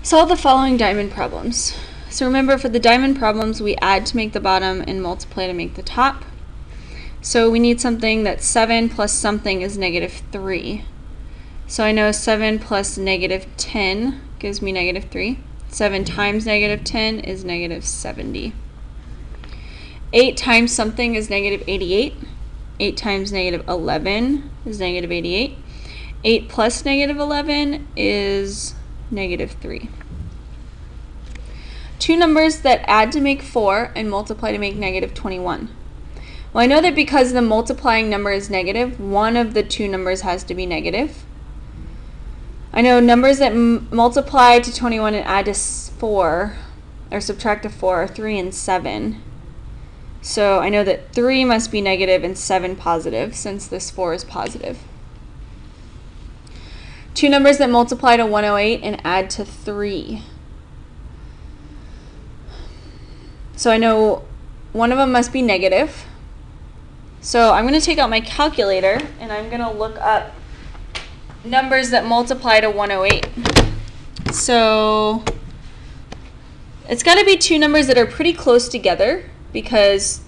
Solve the following diamond problems. So remember, for the diamond problems, we add to make the bottom and multiply to make the top. So we need something that 7 plus something is -3. So I know 7 plus -10 gives me -3. 7 times -10 is -70. 8 times something is -88. 8 times -11 is -88. 8 plus -11 is -3. Two numbers that add to make 4 and multiply to make -21. Well, I know that because the multiplying number is negative, one of the two numbers has to be negative. I know numbers that multiply to 21 and add to 4, or subtract to 4, are 3 and 7. So I know that 3 must be negative and 7 positive, since this 4 is positive. Two numbers that multiply to 108 and add to 3. So I know one of them must be negative. So I'm going to take out my calculator and I'm going to look up numbers that multiply to 108. So it's got to be two numbers that are pretty close together because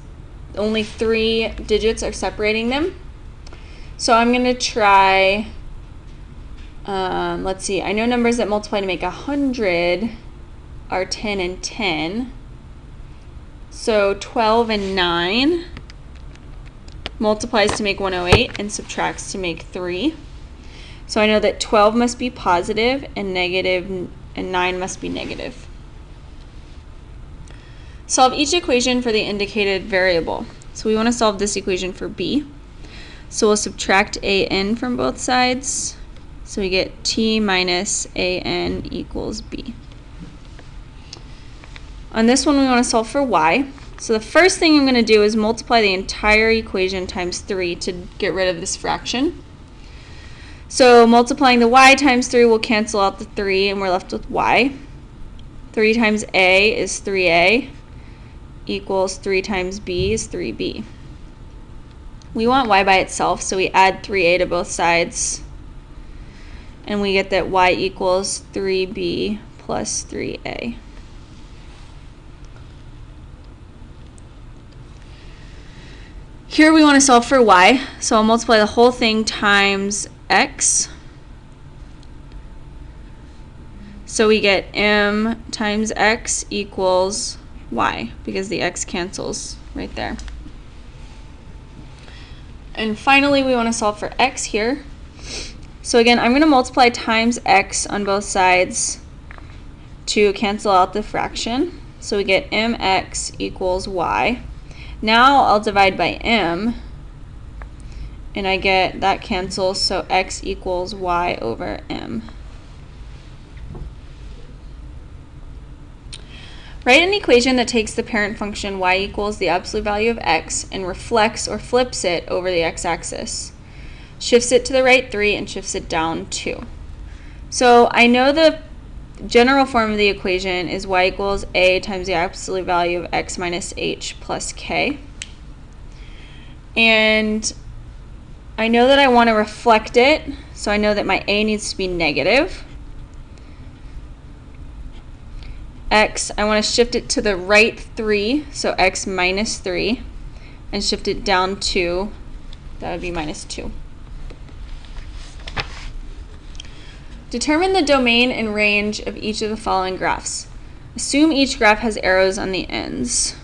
only 3 digits are separating them. So I'm going to try, let's see, I know numbers that multiply to make 100 are 10 and 10. So 12 and 9 multiplies to make 108 and subtracts to make 3. So I know that 12 must be positive and 9 must be negative. Solve each equation for the indicated variable. So we want to solve this equation for b. So we'll subtract an from both sides. So we get t minus an equals b. On this one, we want to solve for y. So the first thing I'm going to do is multiply the entire equation times 3 to get rid of this fraction. So multiplying the y times 3 will cancel out the 3, and we're left with y. 3 times a is 3a, equals 3 times b is 3b. We want y by itself, so we add 3a to both sides, and we get that y equals 3b plus 3a. Here we want to solve for y, so I'll multiply the whole thing times x. So we get m times x equals y, because the x cancels right there. And finally, we want to solve for x here. So again, I'm going to multiply times x on both sides to cancel out the fraction. So we get mx equals y. Now I'll divide by m, and I get that cancels, so x equals y over m. Write an equation that takes the parent function y equals the absolute value of x and reflects or flips it over the x-axis. Shifts it to the right 3 and shifts it down 2. So I know the general form of the equation is y equals a times the absolute value of x minus h plus k. And I know that I want to reflect it, so I know that my a needs to be negative. X, I want to shift it to the right 3, so x minus 3, and shift it down 2, that would be minus 2. Determine the domain and range of each of the following graphs. Assume each graph has arrows on the ends.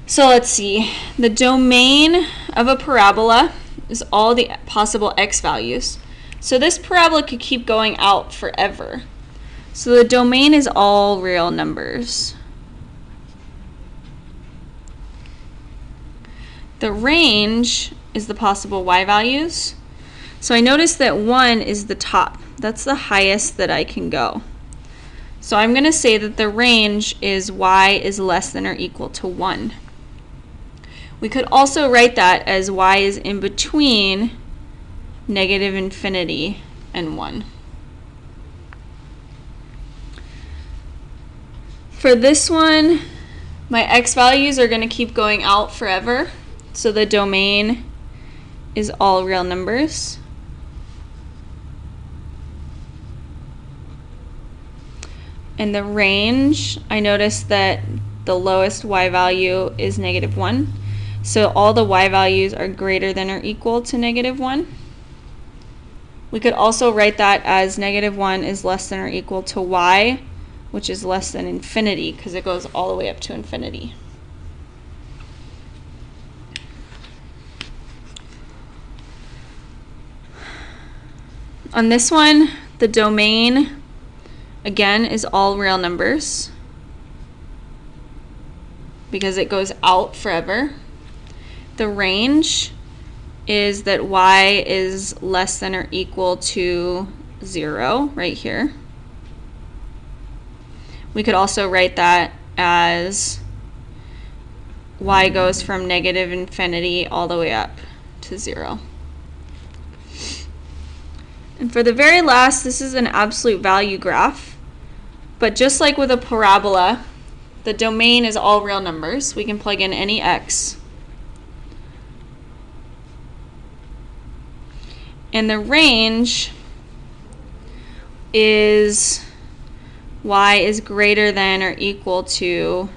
So let's see. The domain of a parabola is all the possible x values. So this parabola could keep going out forever. So the domain is all real numbers. The range is the possible y values. So I notice that 1 is the top. That's the highest that I can go. So I'm going to say that the range is y is less than or equal to 1. We could also write that as y is in between negative infinity and 1. For this one, my x values are going to keep going out forever. So the domain is all real numbers. In the range, I noticed that the lowest y value is -1. So all the y values are greater than or equal to -1. We could also write that as -1 is less than or equal to y, which is less than infinity, because it goes all the way up to infinity. On this one, the domain, again, is all real numbers because it goes out forever. The range is that y is less than or equal to 0 right here. We could also write that as y goes from -infinity all the way up to 0. And for the very last, this is an absolute value graph. But just like with a parabola, the domain is all real numbers. We can plug in any x. And the range is y is greater than or equal to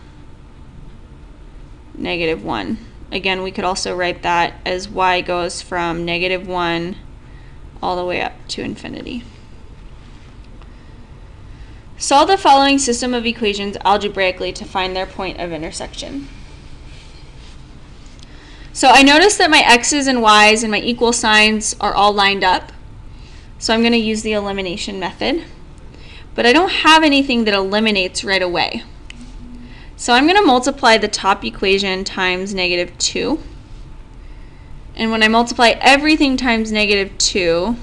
-1. Again, we could also write that as y goes from -1 all the way up to infinity. Solve the following system of equations algebraically to find their point of intersection. So I noticed that my x's and y's and my equal signs are all lined up. So I'm going to use the elimination method. But I don't have anything that eliminates right away. So I'm going to multiply the top equation times -2. And when I multiply everything times -2,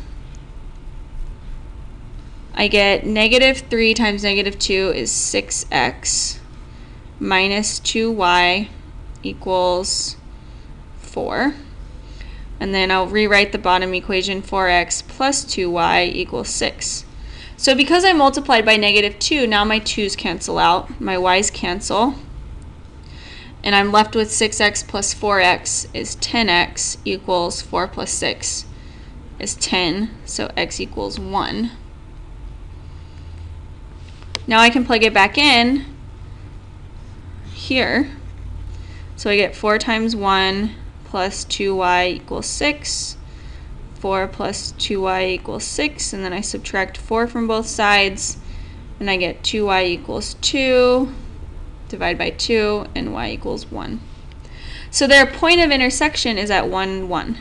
I get -3 times -2 is 6x minus 2y equals 4. And then I'll rewrite the bottom equation, 4x plus 2y equals 6. So because I multiplied by -2, now my 2's cancel out, my y's cancel, and I'm left with 6x plus 4x is 10x equals 4 plus 6 is 10, so x equals 1. Now I can plug it back in here. So I get 4 times 1 plus 2y equals 6. 4 plus 2y equals 6, and then I subtract 4 from both sides, and I get 2y equals 2, divide by 2, and y equals 1. So their point of intersection is at 1, 1.